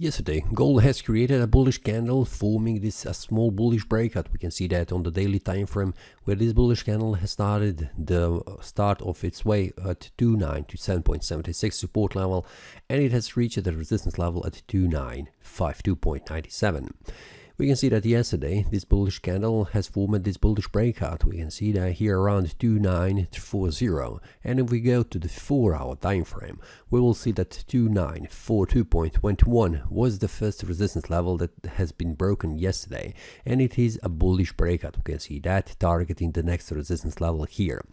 Yesterday, gold has created a bullish candle, forming this small bullish breakout. We can see that on the daily time frame, where this bullish candle has started the start of its way at 2927.76 support level, and it has reached the resistance level at 2952.97. We can see that yesterday this bullish candle has formed this bullish breakout. We can see that here around 2940, and if we go to the 4-hour time frame, we will see that 2942.21 was the first resistance level that has been broken yesterday, and it is a bullish breakout. We can see that targeting the next resistance level here.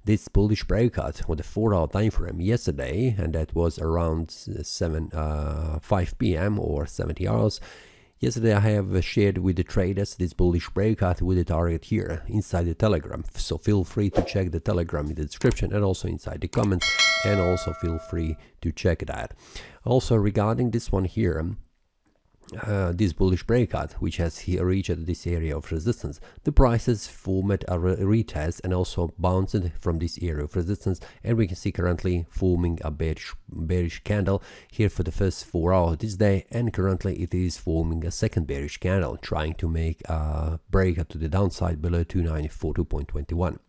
This bullish breakout on the 4-hour time frame yesterday, and that was around 5 p.m. or 70 hours. Yesterday I have shared with the traders this bullish breakout with the target here inside the Telegram, so feel free to check the Telegram in the description and also inside the comments, and also feel free to check that. Also regarding this one here, this bullish breakout, which has here reached this area of resistance, the price has formed a retest and also bounced from this area of resistance, and we can see currently forming a bearish candle here for the first 4 hours this day, and currently it is forming a second bearish candle, trying to make a breakout to the downside below 2942.21.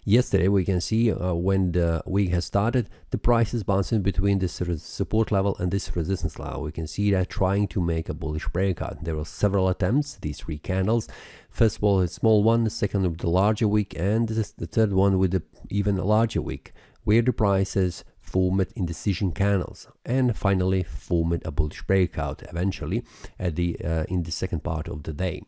Yesterday we can see when the week has started, the price is bouncing between this support level and this resistance level. We can see that trying to make a bullish breakout. There were several attempts, these 3 candles. First of all, a small one, the second with the larger wick, and the third one with the even larger wick, where the prices formed indecision candles, and finally formed a bullish breakout eventually at the in the second part of the day.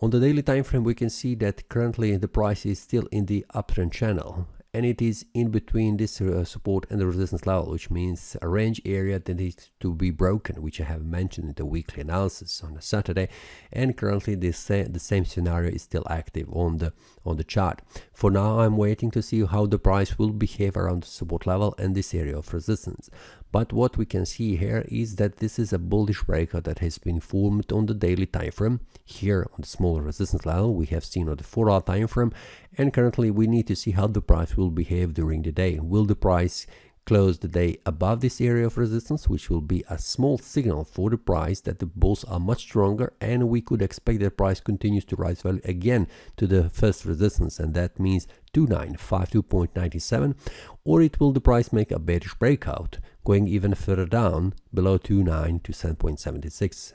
On the daily time frame, we can see that currently the price is still in the uptrend channel, and it is in between this support and the resistance level, which means a range area that needs to be broken, which I have mentioned in the weekly analysis on a Saturday. And currently the same scenario is still active on the chart. For now, I'm waiting to see how the price will behave around the support level and this area of resistance. But what we can see here is that this is a bullish breakout that has been formed on the daily time frame. Here on the smaller resistance level we have seen on the 4-hour time frame, and currently we need to see how the price will behave during the day. Will the price close the day above this area of resistance, which will be a small signal for the price that the bulls are much stronger, and we could expect the price continues to rise well again to the first resistance, and that means 2952.97, or it will the price make a bearish breakout going even further down below 2927.76.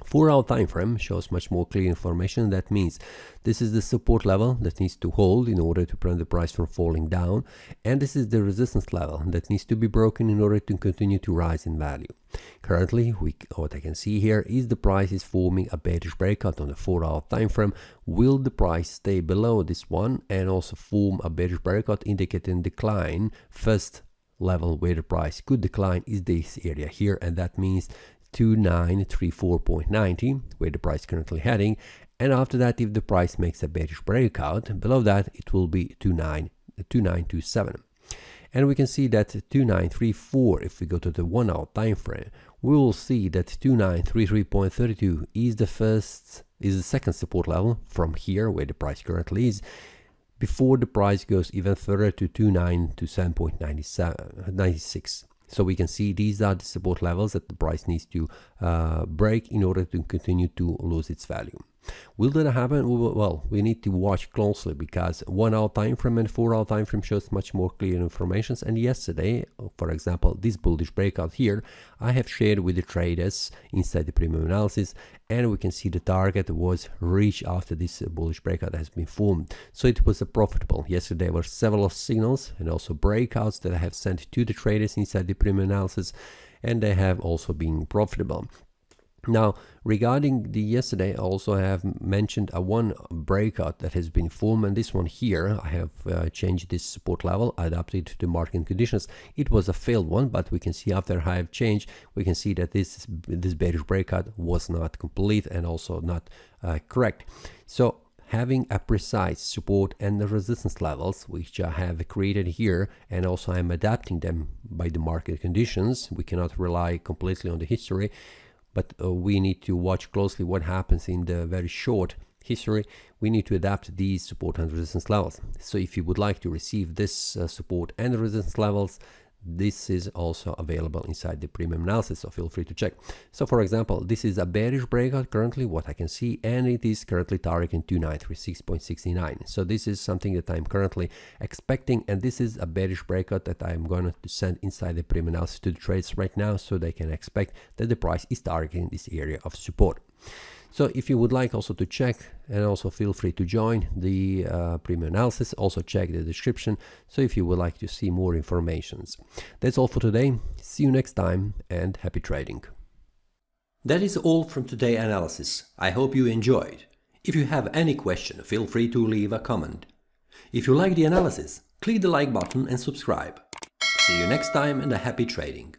4-hour time frame shows much more clear information. That means this is the support level that needs to hold in order to prevent the price from falling down, and this is the resistance level that needs to be broken in order to continue to rise in value. Currently, what I can see here is the price is forming a bearish breakout on the 4-hour time frame. Will the price stay below this one and also form a bearish breakout indicating decline? First level where the price could decline is this area here, and that means 2934.90, where the price currently heading, and after that, if the price makes a bearish breakout below that, it will be 2927. And we can see that 2934, if we go to the 1-hour time frame, we will see that 2933.32 is the second support level from here where the price currently is, before the price goes even further to 2927.96. So we can see these are the support levels that the price needs to break in order to continue to lose its value. Will that happen? Well, we need to watch closely, because 1-hour time frame and 4-hour time frame shows much more clear information. And yesterday, for example, this bullish breakout here, I have shared with the traders inside the premium analysis, and we can see the target was reached after this bullish breakout has been formed. So it was a profitable. Yesterday were several signals and also breakouts that I have sent to the traders inside the premium analysis, and they have also been profitable. Now, regarding the yesterday, I also have mentioned one breakout that has been formed, and this one here, I have changed this support level, adapted to the market conditions. It was a failed one, but we can see after I have changed, we can see that this bearish breakout was not complete and also not correct. So having a precise support and the resistance levels, which I have created here, and also I'm adapting them by the market conditions. We cannot rely completely on the history, but we need to watch closely what happens in the very short history. We need to adapt these support and resistance levels. So if you would like to receive this support and resistance levels, this is also available inside the premium analysis, so feel free to check. So for example, this is a bearish breakout currently, what I can see, and it is currently targeting 2936.69. So this is something that I'm currently expecting, and this is a bearish breakout that I'm going to send inside the premium analysis to the trades right now, so they can expect that the price is targeting this area of support. So if you would like also to check, and also feel free to join the premium analysis, also check the description, so if you would like to see more informations. That's all for today. See you next time, and happy trading. That is all from today's analysis. I hope you enjoyed. If you have any question, feel free to leave a comment. If you like the analysis, click the like button and subscribe. See you next time, and a happy trading.